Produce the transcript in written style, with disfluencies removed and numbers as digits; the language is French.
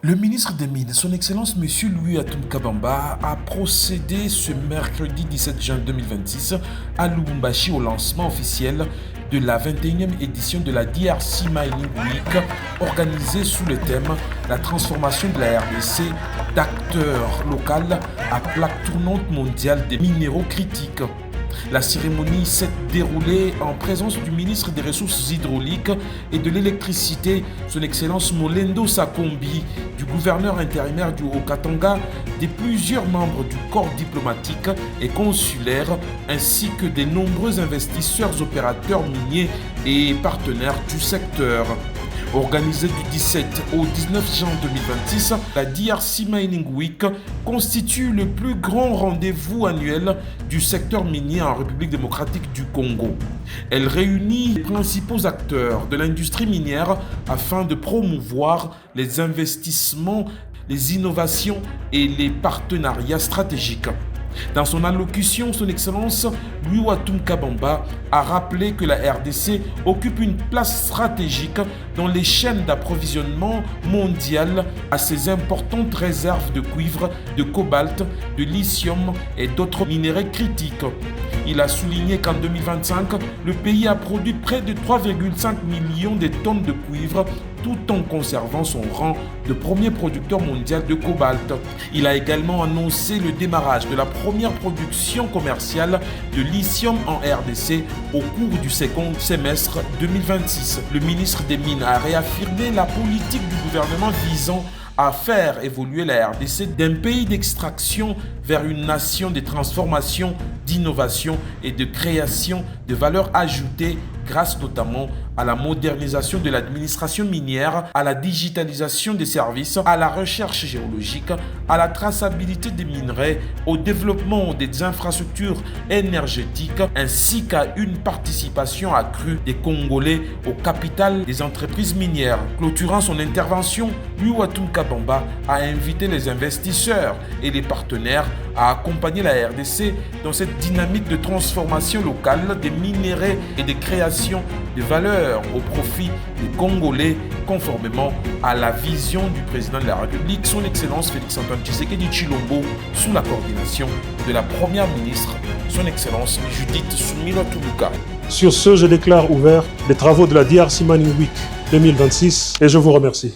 Le ministre des Mines, son Excellence M. Louis Atoum Kabamba, a procédé ce mercredi 17 juin 2026 à Lubumbashi au lancement officiel de la 21e édition de la DRC Mining Week, organisée sous le thème « La transformation de la RDC d'acteur local à plaque tournante mondiale des minéraux critiques ». La cérémonie s'est déroulée en présence du ministre des Ressources hydrauliques et de l'électricité, son Excellence Molendo Sakombi, du gouverneur intérimaire du Haut-Katanga, de plusieurs membres du corps diplomatique et consulaire, ainsi que des nombreux investisseurs, opérateurs miniers et partenaires du secteur. Organisée du 17 au 19 juin 2026, la DRC Mining Week constitue le plus grand rendez-vous annuel du secteur minier en République démocratique du Congo. Elle réunit les principaux acteurs de l'industrie minière afin de promouvoir les investissements, les innovations et les partenariats stratégiques. Dans son allocution, son Excellence Louis Atoum Kabamba a rappelé que la RDC occupe une place stratégique dans les chaînes d'approvisionnement mondiales à ses importantes réserves de cuivre, de cobalt, de lithium et d'autres minéraux critiques. Il a souligné qu'en 2025, le pays a produit près de 3,5 millions de tonnes de cuivre tout en conservant son rang de premier producteur mondial de cobalt. Il a également annoncé le démarrage de la première production commerciale de lithium en RDC au cours du second semestre 2026. Le ministre des Mines a réaffirmé la politique du gouvernement visant à faire évoluer la RDC d'un pays d'extraction vers une nation de transformation, d'innovation et de création de valeur ajoutée grâce notamment à la modernisation de l'administration minière, à la digitalisation des services, à la recherche géologique, à la traçabilité des minerais, au développement des infrastructures énergétiques ainsi qu'à une participation accrue des Congolais au capital des entreprises minières. Clôturant son intervention, Louis Atoum Kabamba a invité les investisseurs et les partenaires à accompagner la RDC dans cette dynamique de transformation locale des minéraux et de création de valeur au profit des Congolais, conformément à la vision du président de la République, son Excellence Félix-Antoine Tshisekedi Tshilombo, sous la coordination de la Première ministre, son Excellence Judith Suminwa Tuluka. Sur ce, je déclare ouvert les travaux de la DRC Mining Week 2026 et je vous remercie.